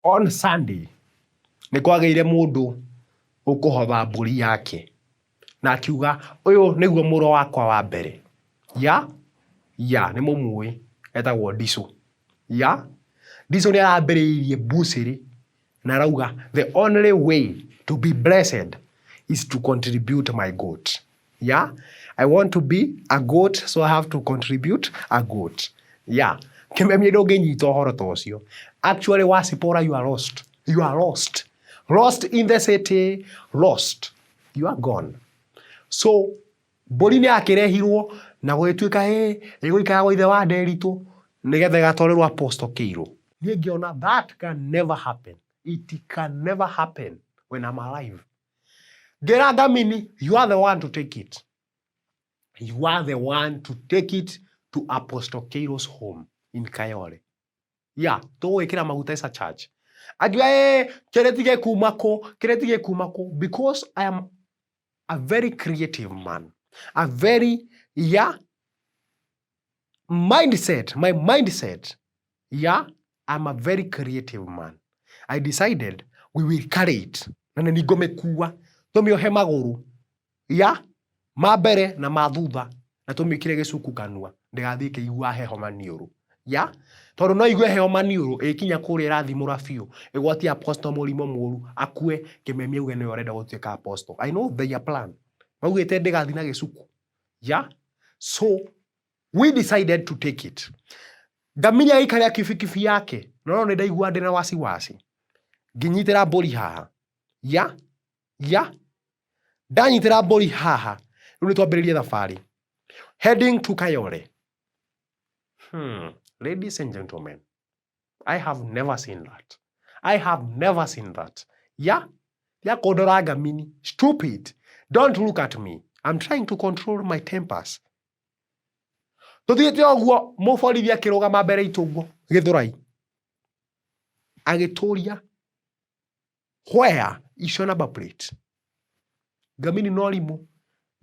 On Sunday, nĩ kwagĩire mũndũ ũkũhotha mbũri yake. Na akiuga, ũyũ nĩguo mũrũ wakwa wa mbere. Nĩ mũmũĩ, etagwo Diso. Diso nĩ arambĩrĩirie mbucĩrĩ na arauga, the only way to be blessed is to contribute my goat. I want to be a goat, so I have to contribute a goat. Kĩmemia ndũngĩnyita ũhoro ta ũcio. Actually, Wasipora, you are lost. You are lost. Lost in the city, lost. You are gone. So, mbũri nĩ akĩrehirwo na gũgĩtuĩka ĩgũikara gwa ithe wa Nderitũ nĩgetha ĩgatwarĩrwo Apostle Kĩirũ. Niĩ ngĩona that can never happen. It can never happen when I'm alive. Ngĩra Ngamini, you are the one to take it. You are the one to take it to Apostle Kĩirũ's home in Kayole. Tũgwĩkĩra maguta as a church. Akiuga kĩrĩtige kumako because I am a very creative man. A very mindset. My mindset. I'm a very creative man. I decided we will carry it. Na nĩngũmĩkua. Tũmĩohe magũrũ. Mambere na mathutha. Na tũmĩkĩre gĩcuku kanua. Ndĩgathiĩ kĩigua heho maniũrũ. Tondũ no igue heho maniũrũ ĩkinya kũrĩa ĩrathimũra biũ. Ĩgwatia apostle mũrimũ mũru. Akue kĩmemia uge nĩwe ũrenda gũtuĩka apostle. I know their plan. Maugĩte ndĩgathiĩ na gĩcuku. So, we decided to take it. Ngamini agĩikaria kibikibi yake. No nĩndaigua ndĩ na wasiwasi. Nginyitĩra mbũri haha. Ndanyitĩra mbũri haha. Rĩu nĩtwambĩrĩrie thabarĩ. Heading to Kayole. Ladies and gentlemen, I have never seen that. I have never seen that. Kondora Ngamini. Stupid. Don't look at me. I'm trying to control my tempers. Tuthiĩte ũguo mũborithi akĩrũgama mbere itũ ũguo Gĩthũrai. Agĩtũria, where is your number plate? Ngamini no rimũ.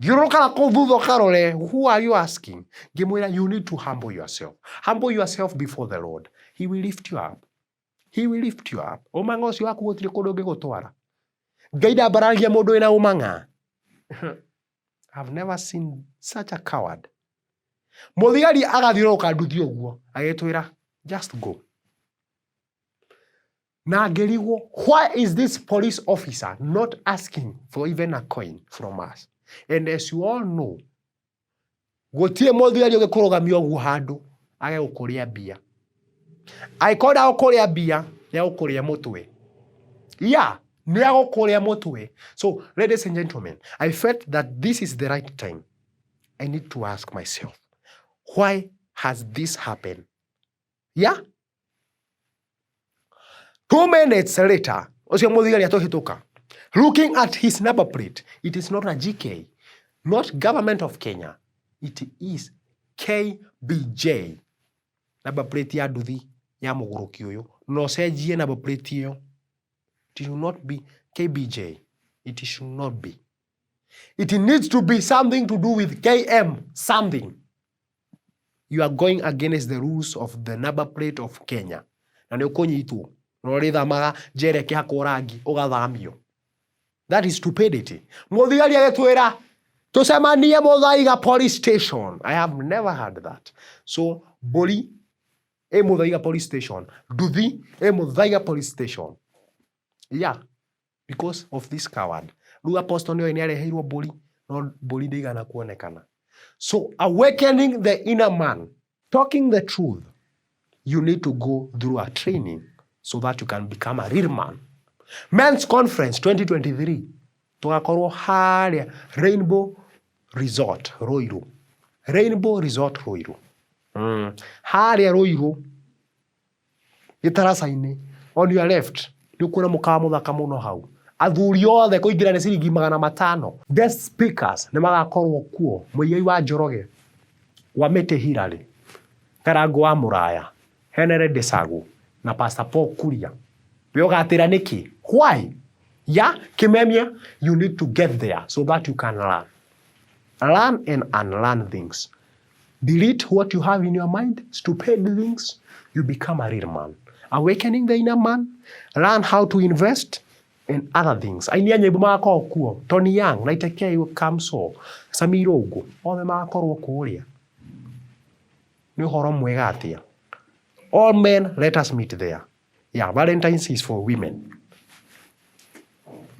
Thiũrũrũka na kũu thutha ũkarore, who are you asking? Ngĩmwĩra, you need to humble yourself. Humble yourself before the Lord. He will lift you up. He will lift you up. Ũmanga ũcio waku gũtirĩ kũndũ ũngĩgũtwara. Ngai ndambaragia mũndũ wĩna ũmanga. I've never seen such a coward. Mũthigari agathiũrũrũka nduthi ũguo agĩtwĩra, just go. Na ngĩrigwo, why is this police officer not asking for even a coin from us? And as you all know, gũtirĩ mũthigari ũgĩkũrũgamia ũguo handũ age gũkũrĩa mbia. Aikona gũkũrĩa mbia nĩagũkũrĩa mũtwe. Nĩagũkũrĩa mũtwe. So, ladies and gentlemen, I felt that this is the right time. I need to ask myself, why has this happened? 2 minutes later, ũcio mũthigari atũhĩtũka. Looking at his number plate, it is not a GK, not government of Kenya. It is KBJ. Number plate ya nduthi ya mũgũrũki ũyũ. No cenjie number plate ĩyo. It should not be KBJ. It should not be. It needs to be something to do with KM something. You are going against the rules of the number plate of Kenya. Na nĩũkũnyitwo. Norĩthamaga njere kĩhakwo rangi ũgathamio. That is stupidity. Mũthigari agĩtwĩra tũcemanie Mũthaiga police station. I have never heard that. So, mbũri Mũthaiga police station. Nduthi Mũthaiga police station. Because of this coward. Rĩu apostle nĩ areheirwo mbũri, no mbũri ndĩigana kuonekana. So, awakening the inner man, talking the truth, you need to go through a training so that you can become a real man. Men's Conference 2023. Tugakorwo harĩa Rainbow Resort Ruiru. Rainbow Resort Ruiru. Harĩa Ruiru. Gĩtaraca-inĩ. On your left. Nĩũkuona mũkawa mũthaka mũno hau. Athuri othe kũingĩra nĩ ciringi 500. Guest speakers nĩmagakorwo kuo. Mũigai wa Njoroge. Wamete Hilary. Karango wa Mũraya. Henry Desagu. Na Pastor Paul Kuria. Wĩogatĩra nĩkĩ? Why? Kĩmemia, you need to get there so that you can learn. Learn and unlearn things. Delete what you have in your mind, stupid things. You become a real man. awakening the inner man, learn how to invest and other things. Aini a nyĩmbo magakorwo kuo, Tony Young, Naite K, Kamso, Samir Ogo, othe magakorwo kũrĩa. Nĩ ũhoro mwega atĩa. All men, let us meet there. Yeah, Valentine's is for women.